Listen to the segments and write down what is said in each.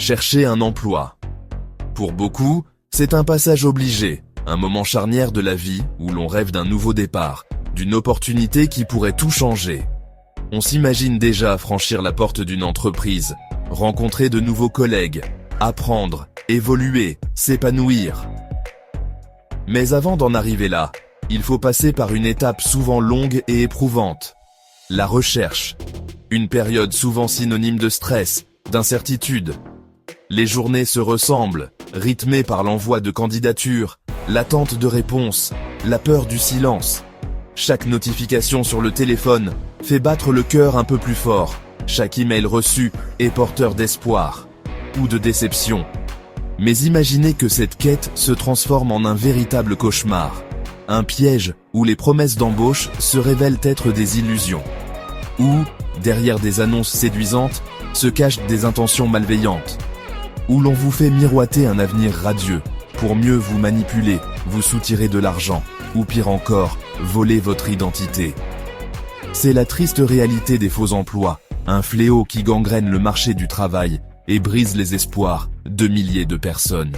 chercher un emploi. Pour beaucoup, c'est un passage obligé, un moment charnière de la vie où l'on rêve d'un nouveau départ, d'une opportunité qui pourrait tout changer. On s'imagine déjà franchir la porte d'une entreprise, rencontrer de nouveaux collègues, apprendre, évoluer, s'épanouir. Mais avant d'en arriver là, il faut passer par une étape souvent longue et éprouvante. La recherche. Une période souvent synonyme de stress, d'incertitude. Les journées se ressemblent, rythmées par l'envoi de candidatures, l'attente de réponses, la peur du silence. Chaque notification sur le téléphone fait battre le cœur un peu plus fort. Chaque email reçu est porteur d'espoir ou de déception. Mais imaginez que cette quête se transforme en un véritable cauchemar. Un piège où les promesses d'embauche se révèlent être des illusions. Où, derrière des annonces séduisantes, se cachent des intentions malveillantes. Où l'on vous fait miroiter un avenir radieux, pour mieux vous manipuler, vous soutirer de l'argent, ou pire encore, voler votre identité. C'est la triste réalité des faux emplois, un fléau qui gangrène le marché du travail et brise les espoirs de milliers de personnes.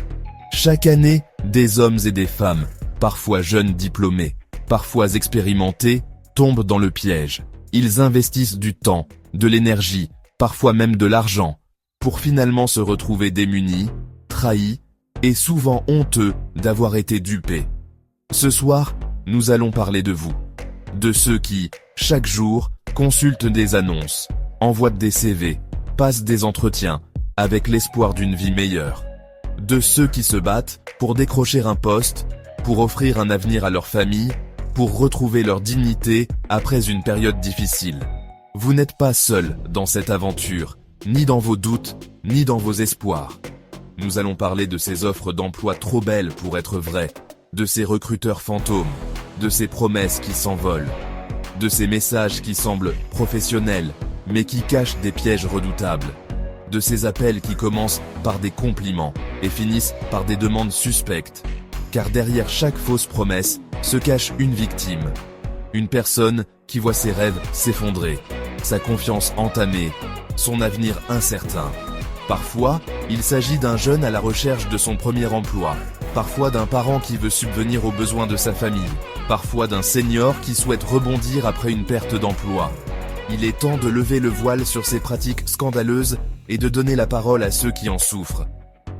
Chaque année, des hommes et des femmes, parfois jeunes diplômés, parfois expérimentés, tombent dans le piège. Ils investissent du temps, de l'énergie, parfois même de l'argent, pour finalement se retrouver démunis, trahis, et souvent honteux d'avoir été dupés. Ce soir, nous allons parler de vous. De ceux qui, chaque jour, consultent des annonces, envoient des CV, passent des entretiens, avec l'espoir d'une vie meilleure. De ceux qui se battent pour décrocher un poste, pour offrir un avenir à leur famille, pour retrouver leur dignité après une période difficile. Vous n'êtes pas seul dans cette aventure, ni dans vos doutes, ni dans vos espoirs. Nous allons parler de ces offres d'emploi trop belles pour être vraies, de ces recruteurs fantômes, de ces promesses qui s'envolent, de ces messages qui semblent professionnels, mais qui cachent des pièges redoutables, de ces appels qui commencent par des compliments et finissent par des demandes suspectes, car derrière chaque fausse promesse se cache une victime, une personne qui voit ses rêves s'effondrer, sa confiance entamée, son avenir incertain. Parfois, il s'agit d'un jeune à la recherche de son premier emploi, parfois d'un parent qui veut subvenir aux besoins de sa famille, parfois d'un senior qui souhaite rebondir après une perte d'emploi. Il est temps de lever le voile sur ces pratiques scandaleuses et de donner la parole à ceux qui en souffrent,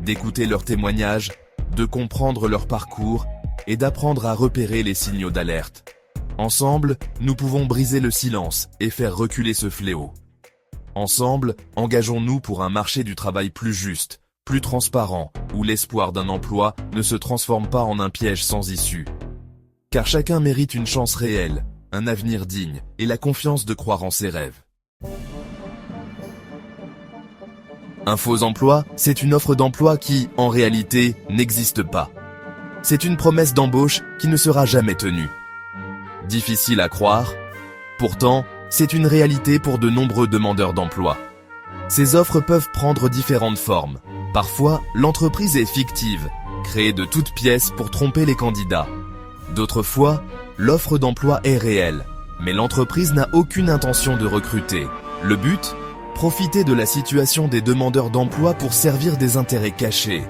d'écouter leurs témoignages, de comprendre leur parcours et d'apprendre à repérer les signaux d'alerte. Ensemble, nous pouvons briser le silence et faire reculer ce fléau. Ensemble, engageons-nous pour un marché du travail plus juste, plus transparent, où l'espoir d'un emploi ne se transforme pas en un piège sans issue. Car chacun mérite une chance réelle, un avenir digne et la confiance de croire en ses rêves. Un faux emploi, c'est une offre d'emploi qui, en réalité, n'existe pas. C'est une promesse d'embauche qui ne sera jamais tenue. Difficile à croire, pourtant, c'est une réalité pour de nombreux demandeurs d'emploi. Ces offres peuvent prendre différentes formes. Parfois, l'entreprise est fictive, créée de toutes pièces pour tromper les candidats. D'autres fois, l'offre d'emploi est réelle, mais l'entreprise n'a aucune intention de recruter. Le but ? Profiter de la situation des demandeurs d'emploi pour servir des intérêts cachés.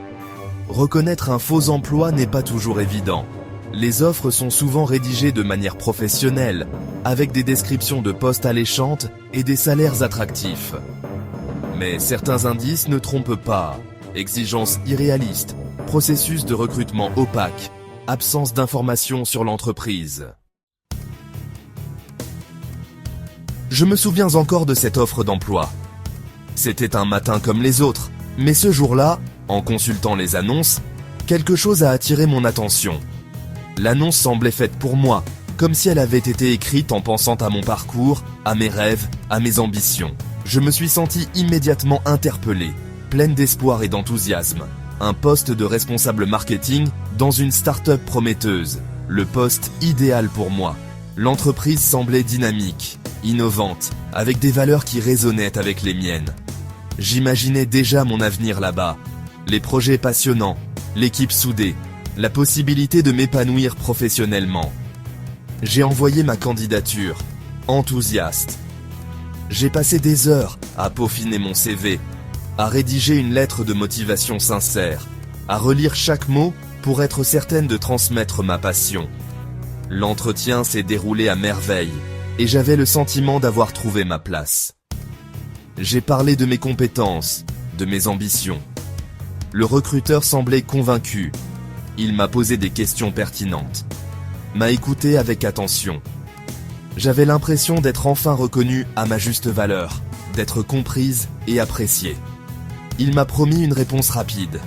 Reconnaître un faux emploi n'est pas toujours évident. Les offres sont souvent rédigées de manière professionnelle, avec des descriptions de postes alléchantes et des salaires attractifs. Mais certains indices ne trompent pas. Exigences irréalistes, processus de recrutement opaque, absence d'informations sur l'entreprise. Je me souviens encore de cette offre d'emploi. C'était un matin comme les autres, mais ce jour-là, en consultant les annonces, quelque chose a attiré mon attention. L'annonce semblait faite pour moi, comme si elle avait été écrite en pensant à mon parcours, à mes rêves, à mes ambitions. Je me suis senti immédiatement interpellé, pleine d'espoir et d'enthousiasme. Un poste de responsable marketing dans une start-up prometteuse, le poste idéal pour moi. L'entreprise semblait dynamique, innovante, avec des valeurs qui résonnaient avec les miennes. J'imaginais déjà mon avenir là-bas, les projets passionnants, l'équipe soudée, la possibilité de m'épanouir professionnellement. J'ai envoyé ma candidature, enthousiaste. J'ai passé des heures à peaufiner mon CV, à rédiger une lettre de motivation sincère, à relire chaque mot pour être certaine de transmettre ma passion. L'entretien s'est déroulé à merveille, et j'avais le sentiment d'avoir trouvé ma place. J'ai parlé de mes compétences, de mes ambitions. Le recruteur semblait convaincu. Il m'a posé des questions pertinentes, m'a écouté avec attention. J'avais l'impression d'être enfin reconnue à ma juste valeur, d'être comprise et appréciée. Il m'a promis une réponse rapide.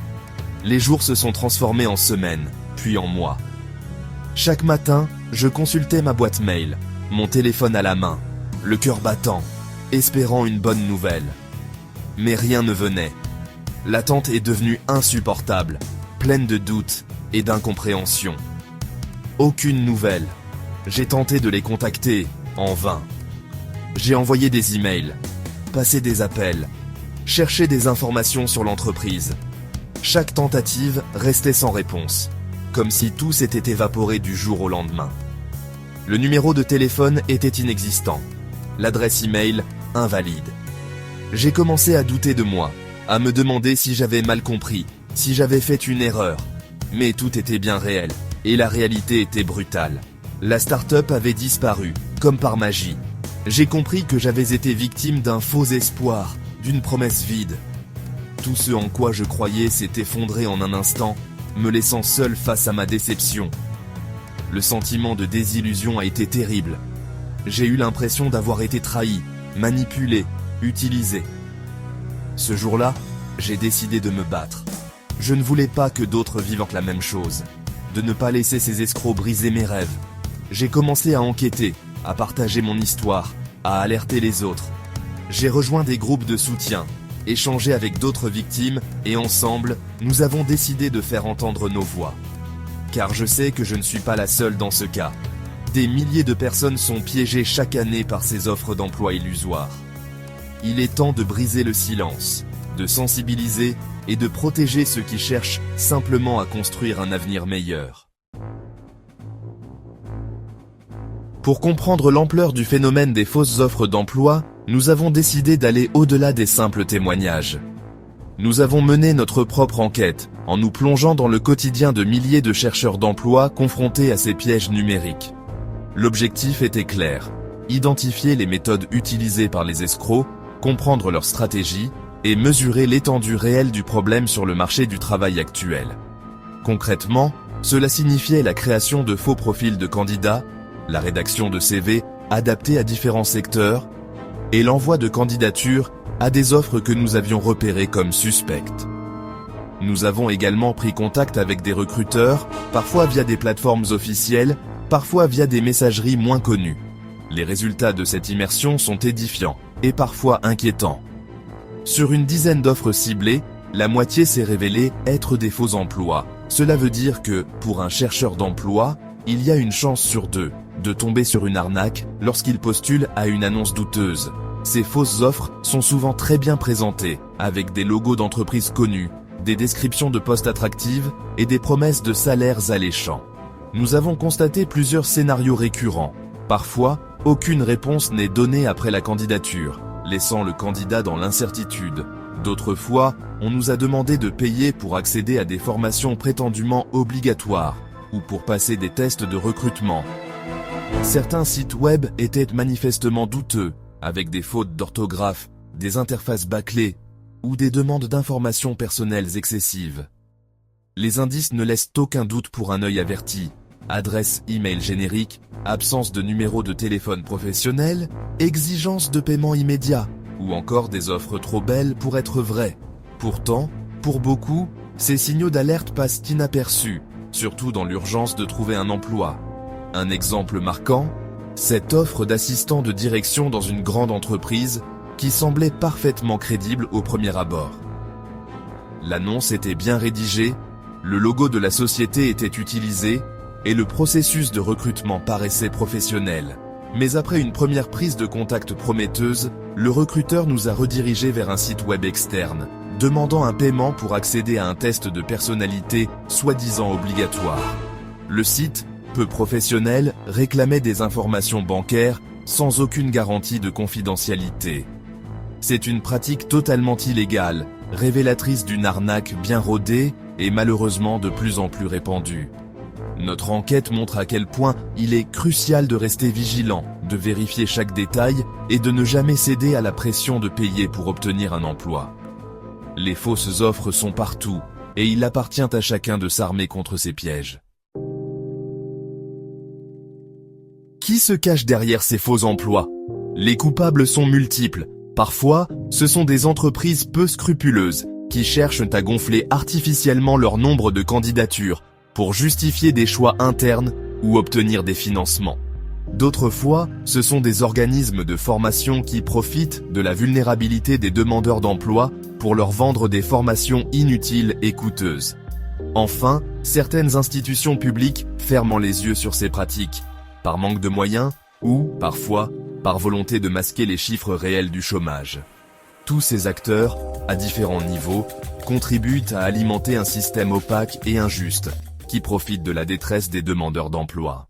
Les jours se sont transformés en semaines, puis en mois. Chaque matin, je consultais ma boîte mail, mon téléphone à la main, le cœur battant, espérant une bonne nouvelle. Mais rien ne venait. L'attente est devenue insupportable, pleine de doutes et d'incompréhension. Aucune nouvelle. J'ai tenté de les contacter, en vain. J'ai envoyé des emails, passé des appels, cherché des informations sur l'entreprise. Chaque tentative restait sans réponse, comme si tout s'était évaporé du jour au lendemain. Le numéro de téléphone était inexistant, l'adresse email invalide. J'ai commencé à douter de moi, à me demander si j'avais mal compris, si j'avais fait une erreur. Mais tout était bien réel, et la réalité était brutale. La start-up avait disparu, comme par magie. J'ai compris que j'avais été victime d'un faux espoir, d'une promesse vide. Tout ce en quoi je croyais s'est effondré en un instant, me laissant seul face à ma déception. Le sentiment de désillusion a été terrible. J'ai eu l'impression d'avoir été trahi, manipulé, utilisé. Ce jour-là, j'ai décidé de me battre. Je ne voulais pas que d'autres vivent la même chose, de ne pas laisser ces escrocs briser mes rêves. J'ai commencé à enquêter, à partager mon histoire, à alerter les autres. J'ai rejoint des groupes de soutien, échangé avec d'autres victimes et ensemble, nous avons décidé de faire entendre nos voix. Car je sais que je ne suis pas la seule dans ce cas. Des milliers de personnes sont piégées chaque année par ces offres d'emploi illusoires. Il est temps de briser le silence, de sensibiliser et de protéger ceux qui cherchent simplement à construire un avenir meilleur. Pour comprendre l'ampleur du phénomène des fausses offres d'emploi, nous avons décidé d'aller au-delà des simples témoignages. Nous avons mené notre propre enquête, en nous plongeant dans le quotidien de milliers de chercheurs d'emploi confrontés à ces pièges numériques. L'objectif était clair, identifier les méthodes utilisées par les escrocs, comprendre leurs stratégies, et mesurer l'étendue réelle du problème sur le marché du travail actuel. Concrètement, cela signifiait la création de faux profils de candidats, la rédaction de CV adaptés à différents secteurs, et l'envoi de candidatures à des offres que nous avions repérées comme suspectes. Nous avons également pris contact avec des recruteurs, parfois via des plateformes officielles, parfois via des messageries moins connues. Les résultats de cette immersion sont édifiants, et parfois inquiétants. Sur une dizaine d'offres ciblées, la moitié s'est révélée être des faux emplois. Cela veut dire que, pour un chercheur d'emploi, il y a une chance sur deux de tomber sur une arnaque lorsqu'il postule à une annonce douteuse. Ces fausses offres sont souvent très bien présentées, avec des logos d'entreprises connues, des descriptions de postes attractives et des promesses de salaires alléchants. Nous avons constaté plusieurs scénarios récurrents. Parfois, aucune réponse n'est donnée après la candidature, laissant le candidat dans l'incertitude. D'autres fois, on nous a demandé de payer pour accéder à des formations prétendument obligatoires, ou pour passer des tests de recrutement. Certains sites web étaient manifestement douteux, avec des fautes d'orthographe, des interfaces bâclées, ou des demandes d'informations personnelles excessives. Les indices ne laissent aucun doute pour un œil averti. Adresse email générique, absence de numéro de téléphone professionnel, exigence de paiement immédiat, ou encore des offres trop belles pour être vraies. Pourtant, pour beaucoup, ces signaux d'alerte passent inaperçus, surtout dans l'urgence de trouver un emploi. Un exemple marquant, cette offre d'assistant de direction dans une grande entreprise qui semblait parfaitement crédible au premier abord. L'annonce était bien rédigée, le logo de la société était utilisé, et le processus de recrutement paraissait professionnel. Mais après une première prise de contact prometteuse, le recruteur nous a redirigés vers un site web externe, demandant un paiement pour accéder à un test de personnalité soi-disant obligatoire. Le site, peu professionnel, réclamait des informations bancaires sans aucune garantie de confidentialité. C'est une pratique totalement illégale, révélatrice d'une arnaque bien rodée et malheureusement de plus en plus répandue. Notre enquête montre à quel point il est crucial de rester vigilant, de vérifier chaque détail et de ne jamais céder à la pression de payer pour obtenir un emploi. Les fausses offres sont partout et il appartient à chacun de s'armer contre ces pièges. Qui se cache derrière ces faux emplois? Les coupables sont multiples. Parfois, ce sont des entreprises peu scrupuleuses qui cherchent à gonfler artificiellement leur nombre de candidatures pour justifier des choix internes ou obtenir des financements. D'autres fois, ce sont des organismes de formation qui profitent de la vulnérabilité des demandeurs d'emploi pour leur vendre des formations inutiles et coûteuses. Enfin, certaines institutions publiques ferment les yeux sur ces pratiques, par manque de moyens ou, parfois, par volonté de masquer les chiffres réels du chômage. Tous ces acteurs, à différents niveaux, contribuent à alimenter un système opaque et injuste qui profite de la détresse des demandeurs d'emploi.